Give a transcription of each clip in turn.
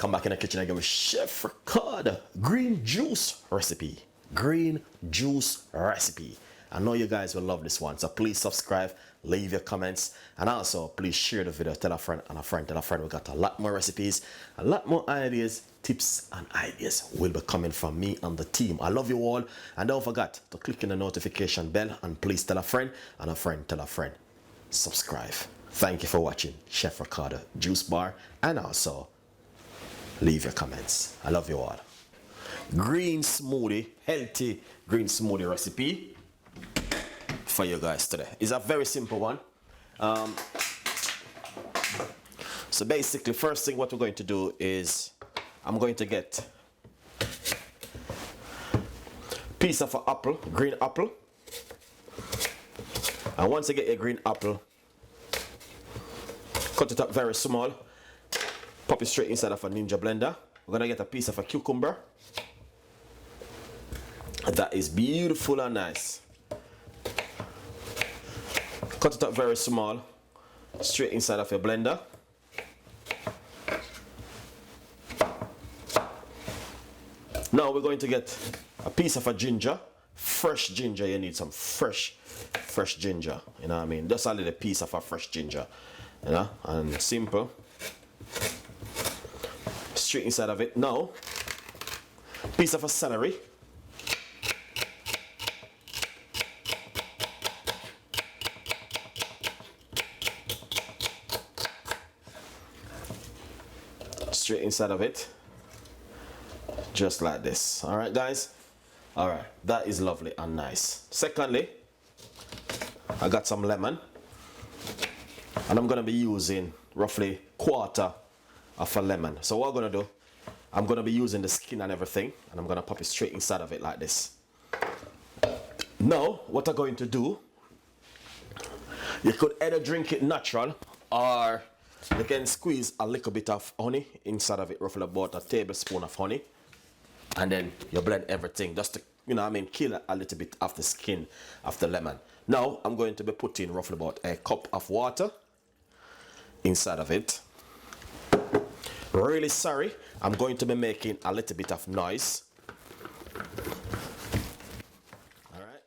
Welcome back in the kitchen again with Chef Ricardo. Green juice recipe. Green juice recipe. I know you guys will love this one, so please subscribe, leave your comments, and also please share the video. Tell a friend and a friend, tell a friend. We got a lot more recipes, a lot more ideas, tips and ideas will be coming from me and the team. I love you all, and don't forget to click in the notification bell, and please tell a friend and a friend tell a friend. Subscribe. Thank you for watching Chef Ricardo Juice Bar, and also leave your comments. I love you all. Green smoothie, healthy green smoothie recipe for you guys today. It's a very simple one. So basically, first thing what we're going to do is I'm going to get a piece of an apple, green apple. And once you get your green apple, cut it up very small. Pop it straight inside of a Ninja blender. We're gonna get a piece of a cucumber. That is beautiful and nice. Cut it up very small, straight inside of your blender. Now we're going to get a piece of a ginger, fresh ginger. You need some fresh ginger. You know what I mean? Just a little piece of a fresh ginger. You know, and simple. Straight inside of it. Now, piece of a celery. Straight inside of it. Just like this. All right, guys. All right, that is lovely and nice. Secondly, I got some lemon, and I'm gonna be using roughly quarter of a lemon. So what I'm gonna do, I'm gonna be using the skin and everything, and I'm gonna pop it straight inside of it like this. Now, what I'm going to do, you could either drink it natural, or you can squeeze a little bit of honey inside of it, roughly about a tablespoon of honey, and then you blend everything just to, you know what I mean, kill a little bit of the skin of the lemon. Now, I'm going to be putting roughly about a cup of water inside of it. Really sorry, I'm going to be making a little bit of noise. All right.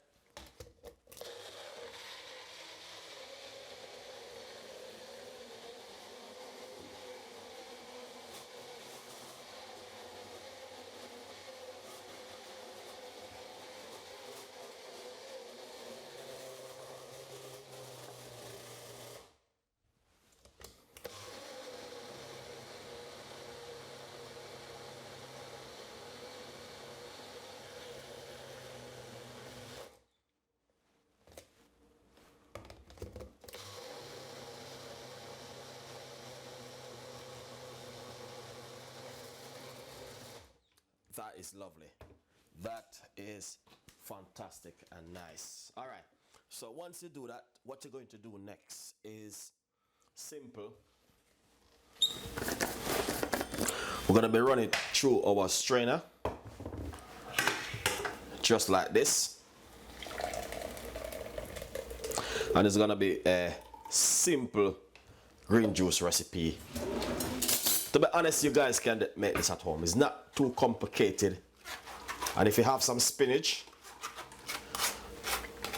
That is lovely. That is fantastic and nice. All right. So once you do that, what you're going to do next is simple. We're going to be running through our strainer. Just like this. And it's going to be a simple green juice recipe. To be honest, you guys can make this at home. It's not too complicated. And if you have some spinach,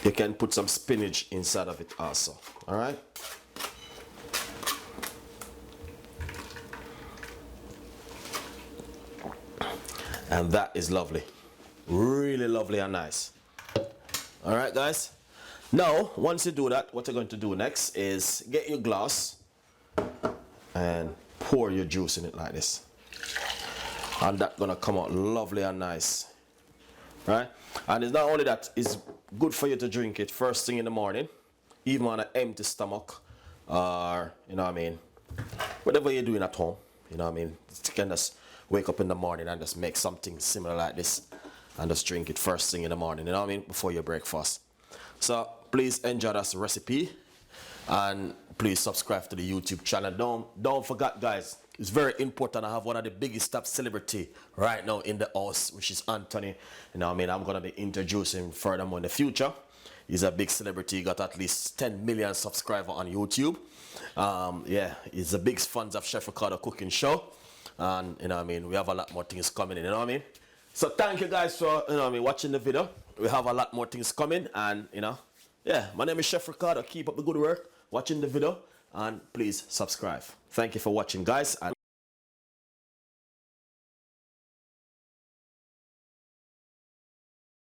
you can put some spinach inside of it also. All right? And that is lovely. Really lovely and nice. All right, guys? Now, once you do that, what you're going to do next is get your glass and pour your juice in it like this, and that's gonna come out lovely and nice, right? And it's not only that, it's good for you to drink it first thing in the morning, even on an empty stomach, or you know what I mean, whatever you're doing at home, you know what I mean, you can just wake up in the morning and just make something similar like this and just drink it first thing in the morning, you know what I mean, before your breakfast. So please enjoy this recipe, and please subscribe to the YouTube channel. Don't forget, guys, it's very important. I have one of the biggest top celebrity right now in the house, which is Anthony. You know what I mean? I'm going to be introducing him furthermore in the future. He's a big celebrity. He got at least 10 million subscribers on YouTube. Yeah, he's a big fan of Chef Ricardo cooking show. And you know what I mean, we have a lot more things coming in, you know what I mean. So thank you guys for, you know what I mean, watching the video. We have a lot more things coming, and you know, yeah, my name is Chef Ricardo. Keep up the good work, watching the video, and please subscribe. Thank you for watching, guys. And